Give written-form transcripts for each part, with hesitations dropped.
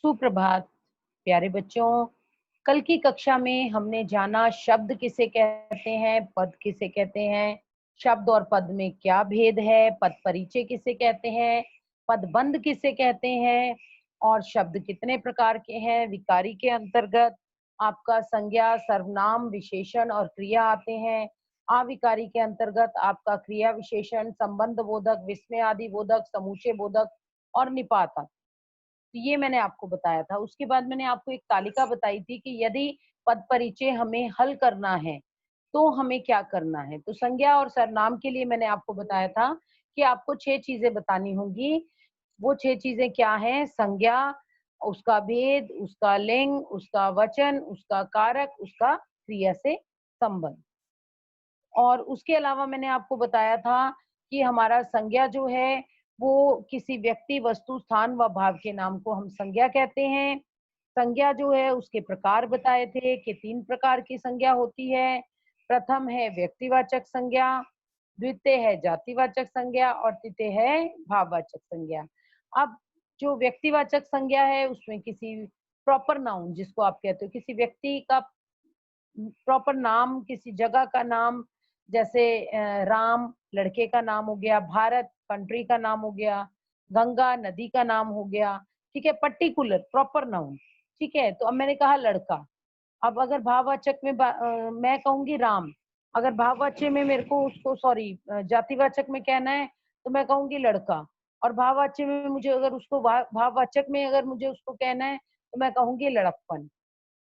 सुप्रभात प्यारे बच्चों। कल की कक्षा में हमने जाना शब्द किसे कहते हैं, पद किसे कहते हैं, शब्द और पद में क्या भेद है, पद परिचय किसे कहते हैं, पदबंध किसे कहते हैं और शब्द कितने प्रकार के हैं। विकारी के अंतर्गत आपका संज्ञा, सर्वनाम, विशेषण और क्रिया आते हैं। अविकारी के अंतर्गत आपका क्रिया, विशेषण, संबंध बोधक, विस्मय आदि बोधक, समूचे बोधक और निपात आते। तो ये मैंने आपको बताया था। उसके बाद मैंने आपको एक तालिका बताई थी कि यदि पद परिचय हमें हल करना है तो हमें क्या करना है। तो संज्ञा और सर्वनाम के लिए मैंने आपको बताया था कि आपको 6 चीजें बतानी होंगी। वो 6 चीजें क्या हैं? संज्ञा, उसका भेद, उसका लिंग, उसका वचन, उसका कारक, उसका क्रिया से संबंध। और उसके अलावा मैंने आपको बताया था कि हमारा संज्ञा जो है वो किसी व्यक्ति, वस्तु, स्थान व भाव के नाम को हम संज्ञा कहते हैं। संज्ञा जो है उसके प्रकार बताए थे कि 3 प्रकार की संज्ञा होती है। प्रथम है व्यक्तिवाचक संज्ञा, द्वितीय है जातिवाचक संज्ञा और तृतीय है भाववाचक संज्ञा। अब जो व्यक्तिवाचक संज्ञा है उसमें किसी प्रॉपर नाउन, जिसको आप कहते हो, किसी व्यक्ति का प्रॉपर नाम, किसी जगह का नाम, जैसे राम लड़के का नाम हो गया, भारत कंट्री का नाम हो गया, गंगा नदी का नाम हो गया। ठीक है, पर्टिकुलर प्रॉपर नाउन। ठीक है, तो अब मैंने कहा लड़का। अब अगर भाववाचक में मैं कहूंगी राम, अगर भाववाचक में मेरे को उसको जातिवाचक में कहना है तो मैं कहूंगी लड़का। और भाववाचक में मुझे अगर उसको भाववाचक में अगर मुझे उसको कहना है तो मैं कहूंगी लड़कपन।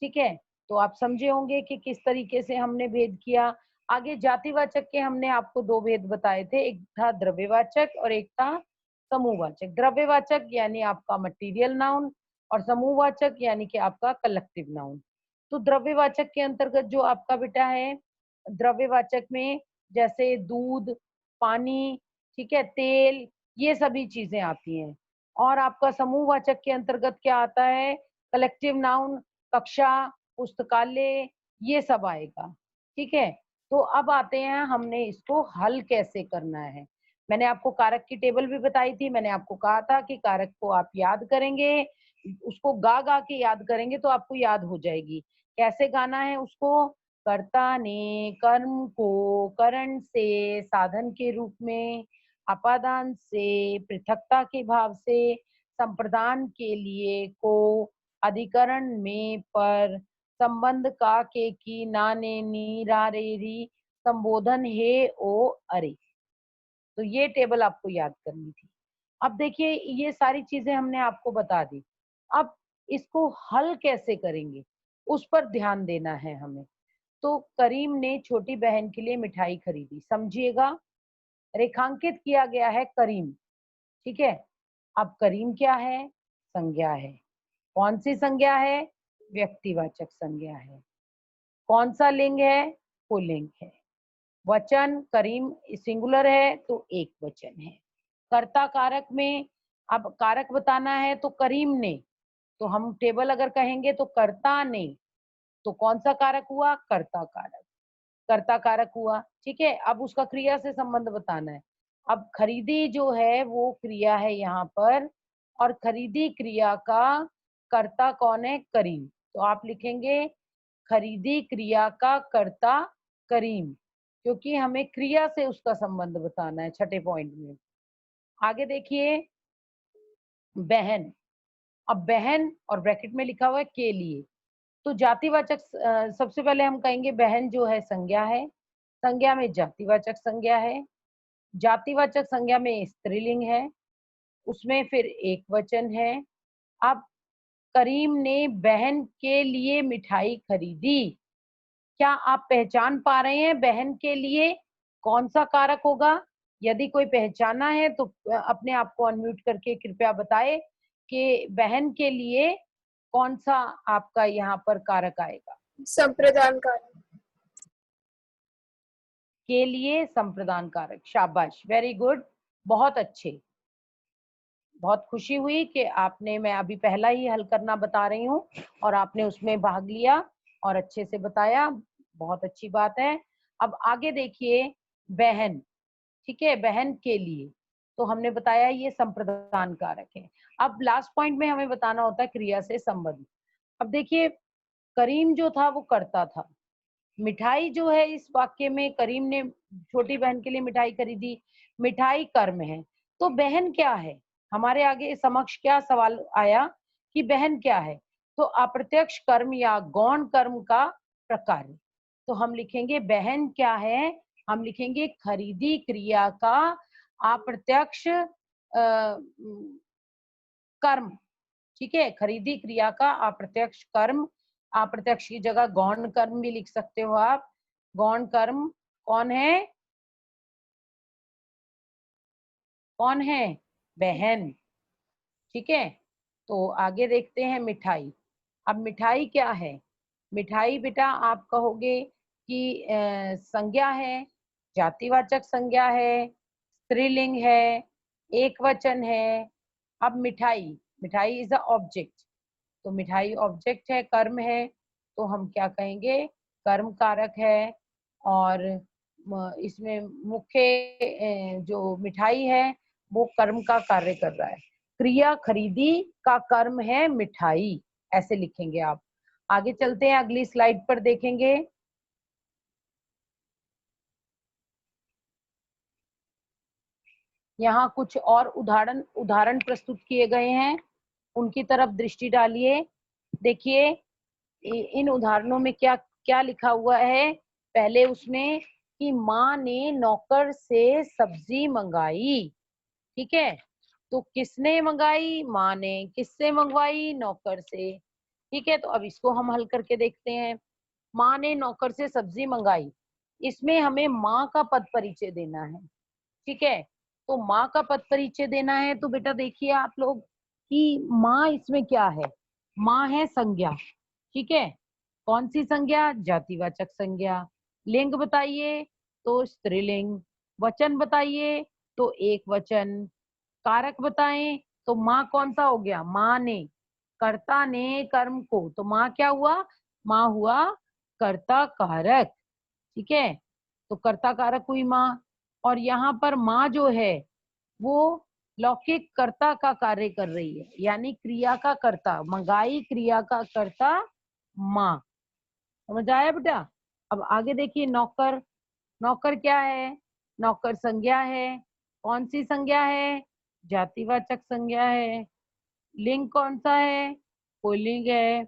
ठीक है, तो आप समझे होंगे कि किस तरीके से हमने भेद किया। आगे जातिवाचक के हमने आपको 2 भेद बताए थे, एक था द्रव्यवाचक और एक था समूहवाचक। द्रव्यवाचक यानी आपका मटेरियल नाउन और समूहवाचक यानी कि आपका कलेक्टिव नाउन। तो द्रव्यवाचक के अंतर्गत जो आपका बेटा है, द्रव्यवाचक में जैसे दूध, पानी, ठीक है, तेल, ये सभी चीजें आती हैं। और आपका समूहवाचक के अंतर्गत क्या आता है? कलेक्टिव नाउन, कक्षा, पुस्तकालय, ये सब आएगा। ठीक है, तो अब आते हैं हमने इसको हल कैसे करना है। मैंने आपको कारक की टेबल भी बताई थी। मैंने आपको कहा था कि कारक को आप याद करेंगे, उसको गा गा के याद करेंगे तो आपको याद हो जाएगी। कैसे गाना है उसको? कर्ता ने कर्म को करण से, साधन के रूप में, अपादान से, पृथकता के भाव से, संप्रदान के लिए को, अधिकरण में, पर, संबंध का, के, की, ना, ने, नी, रा, रे, री, संबोधन हे, ओ, अरे। तो ये टेबल आपको याद करनी थी। अब देखिए ये सारी चीजें हमने आपको बता दी। अब इसको हल कैसे करेंगे उस पर ध्यान देना है हमें। तो करीम ने छोटी बहन के लिए मिठाई खरीदी। समझिएगा, रेखांकित किया गया है करीम। ठीक है, अब करीम क्या है? संज्ञा है। कौन सी संज्ञा है? व्यक्तिवाचक संज्ञा है। कौन सा लिंग है? पुल्लिंग है। वचन करीम सिंगुलर है तो एक वचन है। कर्ता कारक में अब कारक बताना है तो करीम ने, तो हम टेबल अगर कहेंगे तो कर्ता ने, तो कौन सा कारक हुआ? कर्ता कारक। कर्ता कारक हुआ। ठीक है, अब उसका क्रिया से संबंध बताना है। अब खरीदी जो है वो क्रिया है यहाँ पर, और खरीदी क्रिया का कर्ता कौन है? करीम। तो आप लिखेंगे खरीदी क्रिया का कर्ता करीम, क्योंकि हमें क्रिया से उसका संबंध बताना है 6ठे पॉइंट में। आगे देखिए, बहन। अब बहन और ब्रैकेट में लिखा हुआ है के लिए, तो जातिवाचक सबसे पहले हम कहेंगे बहन जो है संज्ञा है। संज्ञा में जातिवाचक संज्ञा है। जातिवाचक संज्ञा में स्त्रीलिंग है, उसमें फिर एक वचन है। अब करीम ने बहन के लिए मिठाई खरीदी। क्या आप पहचान पा रहे हैं बहन के लिए कौन सा कारक होगा? यदि कोई पहचाना है तो अपने आप को अनम्यूट करके कृपया बताए कि बहन के लिए कौन सा आपका यहाँ पर कारक आएगा? संप्रदान कारक। के लिए संप्रदान कारक। शाबाश, वेरी गुड, बहुत अच्छे। बहुत खुशी हुई कि आपने, मैं अभी पहला ही हल करना बता रही हूँ और आपने उसमें भाग लिया और अच्छे से बताया। बहुत अच्छी बात है। अब आगे देखिए, बहन। ठीक है, बहन के लिए, तो हमने बताया ये संप्रदान कारक है। अब लास्ट पॉइंट में हमें बताना होता है क्रिया से संबंध। अब देखिए, करीम जो था वो करता था, मिठाई जो है इस वाक्य में करीम ने छोटी बहन के लिए मिठाई खरीदी, मिठाई कर्म है। तो बहन क्या है, हमारे आगे समक्ष क्या सवाल आया कि बहन क्या है, तो अप्रत्यक्ष कर्म या गौण कर्म का प्रकार। तो हम लिखेंगे बहन क्या है, हम लिखेंगे खरीदी क्रिया का अप्रत्यक्ष कर्म। ठीक है, खरीदी क्रिया का अप्रत्यक्ष कर्म, अप्रत्यक्ष की जगह गौण कर्म भी लिख सकते हो आप। गौण कर्म कौन है, कौन है, बहन। ठीक है, तो आगे देखते हैं मिठाई। अब मिठाई क्या है, मिठाई बेटा आप कहोगे कि संज्ञा है, जातिवाचक संज्ञा है, स्त्रीलिंग है, एक वचन है। अब मिठाई, मिठाई इज अ ऑब्जेक्ट, तो मिठाई ऑब्जेक्ट है, कर्म है, तो हम क्या कहेंगे, कर्म कारक है। और इसमें मुख्य जो मिठाई है वो कर्म का कार्य कर रहा है। क्रिया खरीदी का कर्म है मिठाई, ऐसे लिखेंगे आप। आगे चलते हैं, अगली स्लाइड पर देखेंगे। यहाँ कुछ और उदाहरण उदाहरण प्रस्तुत किए गए हैं, उनकी तरफ दृष्टि डालिए। देखिए इन उदाहरणों में क्या क्या लिखा हुआ है। पहले उसमें कि माँ ने नौकर से सब्जी मंगाई। ठीक है, तो किसने मंगाई, माँ ने। किससे मंगवाई, नौकर से। ठीक है, तो अब इसको हम हल करके देखते हैं। माँ ने नौकर से सब्जी मंगाई, इसमें हमें माँ का पद परिचय देना है। ठीक है, तो माँ का पद परिचय देना है, तो बेटा देखिए आप लोग कि माँ इसमें क्या है, माँ है संज्ञा। ठीक है, कौन सी संज्ञा, जातिवाचक संज्ञा। लिंग बताइए तो स्त्रीलिंग, वचन बताइए तो एक वचन, कारक बताएं तो माँ कौन सा हो गया, माँ ने। कर्ता ने कर्म को, तो माँ क्या हुआ, माँ हुआ कर्ता कारक। ठीक है, तो कर्ता कारक हुई माँ। और यहाँ पर माँ जो है वो लौकिक कर्ता का कार्य कर रही है, यानी क्रिया का कर्ता, मंगाई क्रिया का कर्ता माँ। समझ आया बेटा। अब आगे देखिए, नौकर। नौकर क्या है, नौकर संज्ञा है। कौन सी संज्ञा है, जातिवाचक संज्ञा है। लिंग कौन सा है, पुल्लिंग है।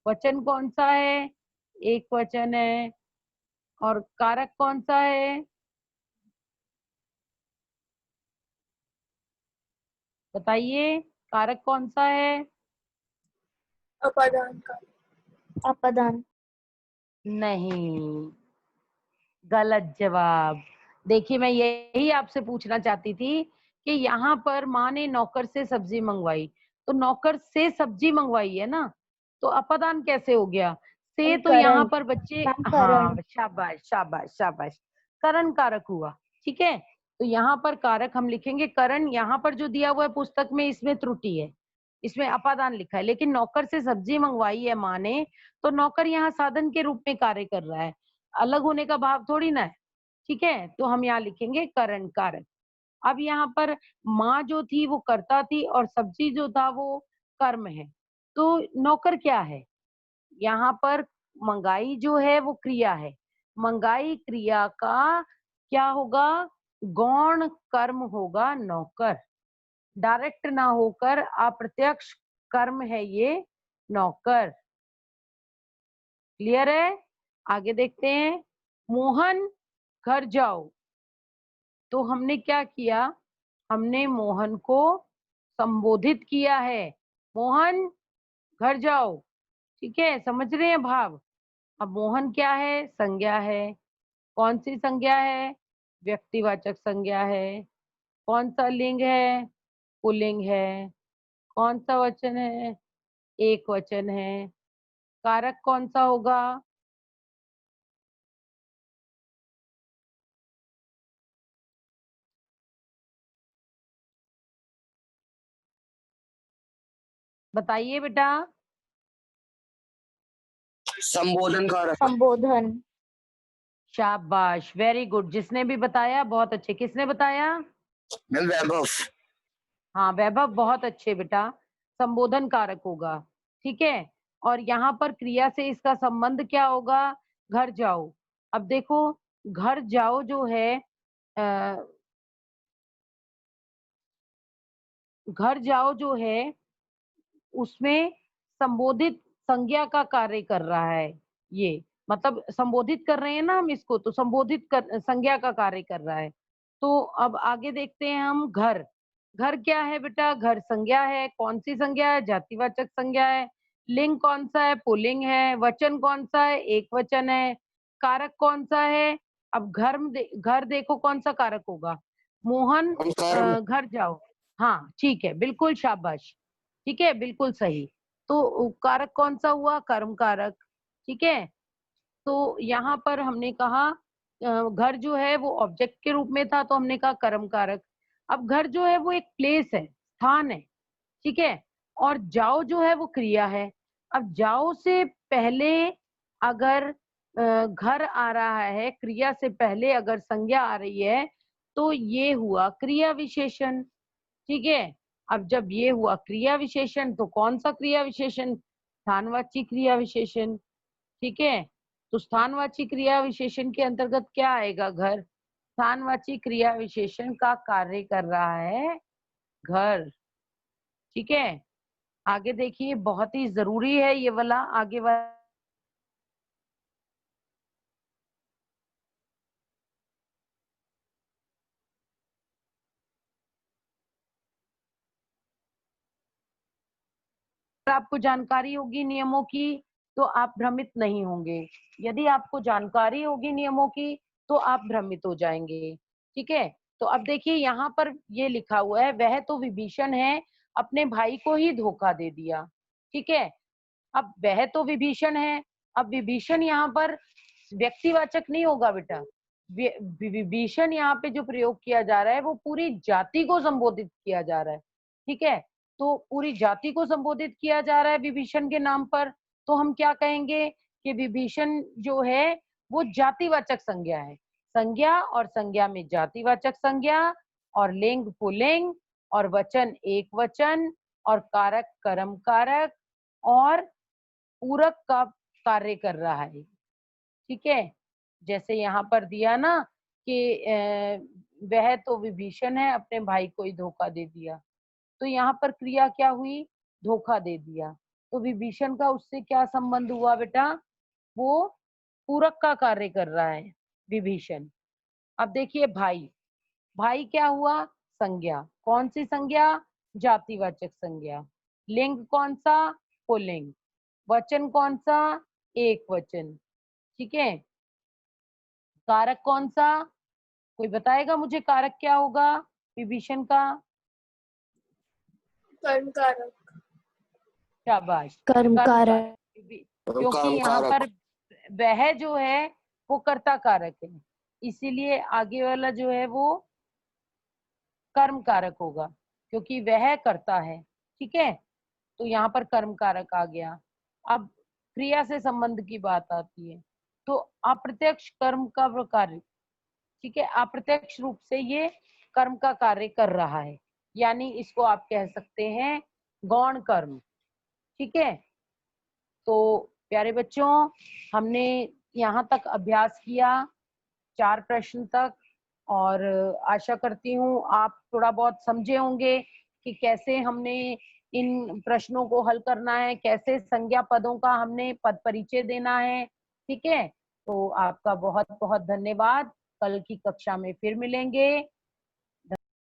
वचन कौन सा है, एक वचन है। और कारक कौन सा है, बताइए कारक कौन सा है। अपादान का, अपादान। नहीं, गलत जवाब। देखिए मैं यही आपसे पूछना चाहती थी कि यहाँ पर माँ ने नौकर से सब्जी मंगवाई, तो नौकर से सब्जी मंगवाई है ना, तो अपादान कैसे हो गया, से तो यहाँ पर बच्चे, हाँ शाबाश शाबाश शाबाश, करण कारक हुआ। ठीक है, तो यहाँ पर कारक हम लिखेंगे करण। यहाँ पर जो दिया हुआ है पुस्तक में इसमें त्रुटि है, इसमें अपादान लिखा है, लेकिन नौकर से सब्जी मंगवाई है माँ ने, तो नौकर यहाँ साधन के रूप में कार्य कर रहा है, अलग होने का भाव थोड़ी ना है। ठीक है, तो हम यहाँ लिखेंगे करण कारक। अब यहाँ पर माँ जो थी वो कर्ता थी और सब्जी जो था वो कर्म है, तो नौकर क्या है, यहाँ पर मंगाई जो है वो क्रिया है, मंगाई क्रिया का क्या होगा, गौण कर्म होगा नौकर, डायरेक्ट ना होकर अप्रत्यक्ष कर्म है ये नौकर। क्लियर है, आगे देखते हैं। मोहन घर जाओ, तो हमने क्या किया, हमने मोहन को संबोधित किया है, मोहन घर जाओ। ठीक है, समझ रहे हैं भाव। अब मोहन क्या है, संज्ञा है। कौन सी संज्ञा है, व्यक्तिवाचक संज्ञा है। कौन सा लिंग है, पुल्लिंग है। कौन सा वचन है, एक वचन है। कारक कौन सा होगा, बताइए बेटा। संबोधन कारक, संबोधन। शाबाश, वेरी गुड, जिसने भी बताया बहुत अच्छे। किसने बताया, मैम वैभव। हाँ वैभव, बहुत अच्छे बेटा, संबोधन कारक होगा। ठीक है, और यहाँ पर क्रिया से इसका संबंध क्या होगा? घर जाओ। अब देखो, घर जाओ जो है, घर जाओ जो है उसमें संबोधित संज्ञा का कार्य कर रहा है। ये मतलब संबोधित कर रहे हैं ना हम इसको, तो संबोधित कर संज्ञा का कार्य कर रहा है। तो अब आगे देखते हैं हम घर। घर क्या है बेटा? घर संज्ञा है। कौन सी संज्ञा है? जातिवाचक संज्ञा है। लिंग कौन सा है? पुल्लिंग है। वचन कौन सा है? एक वचन है। कारक कौन सा है? अब घर देखो कौन सा कारक होगा? मोहन, कर्म। घर जाओ। हाँ ठीक है, बिल्कुल शाबाश। ठीक है, बिल्कुल सही। तो कारक कौन सा हुआ? कर्म कारक। ठीक है, तो यहाँ पर हमने कहा घर जो है वो ऑब्जेक्ट के रूप में था, तो हमने कहा कर्म कारक। अब घर जो है वो एक प्लेस है, स्थान है। ठीक है, और जाओ जो है वो क्रिया है। अब जाओ से पहले अगर घर आ रहा है, क्रिया से पहले अगर संज्ञा आ रही है, तो ये हुआ क्रिया विशेषण। ठीक है, अब जब ये हुआ क्रिया विशेषण, तो कौन सा क्रिया विशेषण? स्थानवाची क्रिया विशेषण। ठीक है, तो स्थानवाची क्रिया विशेषण के अंतर्गत क्या आएगा? घर। स्थानवाची क्रिया विशेषण का कार्य कर रहा है घर। ठीक है, आगे देखिए, बहुत ही जरूरी है ये वाला, आगे वाला। आपको जानकारी होगी नियमों की तो आप भ्रमित नहीं होंगे। यदि आपको जानकारी होगी नियमों की तो आप भ्रमित हो जाएंगे। ठीक है, तो अब देखिए यहाँ पर ये लिखा हुआ है, वह तो विभीषण है, अपने भाई को ही धोखा दे दिया। ठीक है, अब वह तो विभीषण है। अब विभीषण यहाँ पर व्यक्तिवाचक नहीं होगा बेटा। विभीषण यहाँ पे जो प्रयोग किया जा रहा है वो पूरी जाति को संबोधित किया जा रहा है। ठीक है, तो पूरी जाति को संबोधित किया जा रहा है विभीषण के नाम पर, तो हम क्या कहेंगे कि विभीषण जो है वो जातिवाचक संज्ञा है। संज्ञा और संज्ञा में जातिवाचक संज्ञा, और लिंग पुल्लिंग, और वचन एक वचन, और कारक कर्म कारक, और पूरक का कार्य कर रहा है। ठीक है, जैसे यहाँ पर दिया ना कि वह तो विभीषण है, अपने भाई को ही धोखा दे दिया, तो यहाँ पर क्रिया क्या हुई? धोखा दे दिया। तो विभीषण का उससे क्या संबंध हुआ बेटा? वो पूरक का कार्य कर रहा है विभीषण। अब देखिए भाई, भाई क्या हुआ? संज्ञा। कौन सी संज्ञा? जातिवाचक संज्ञा। लिंग कौन सा? पुल्लिंग। वचन कौन सा? एक वचन। ठीक है, कारक कौन सा? कोई बताएगा मुझे कारक क्या होगा विभीषण का? कर्म कारक। शाबाश, कर्म कर्म कारक। कारक। क्योंकि यहाँ पर वह जो है वो कर्ता कारक है, इसीलिए आगे वाला जो है वो कर्म कारक होगा, क्योंकि वह करता है। ठीक है, तो यहाँ पर कर्म कारक आ गया। अब क्रिया से संबंध की बात आती है, तो अप्रत्यक्ष कर्म का कार्य। ठीक है, अप्रत्यक्ष रूप से ये कर्म का कार्य कर रहा है, यानी इसको आप कह सकते हैं गौण कर्म। ठीक है, तो प्यारे बच्चों, हमने यहाँ तक अभ्यास किया, 4 प्रश्न तक, और आशा करती हूँ आप थोड़ा बहुत समझे होंगे कि कैसे हमने इन प्रश्नों को हल करना है, कैसे संज्ञा पदों का हमने पद परिचय देना है। ठीक है, तो आपका बहुत बहुत धन्यवाद। कल की कक्षा में फिर मिलेंगे।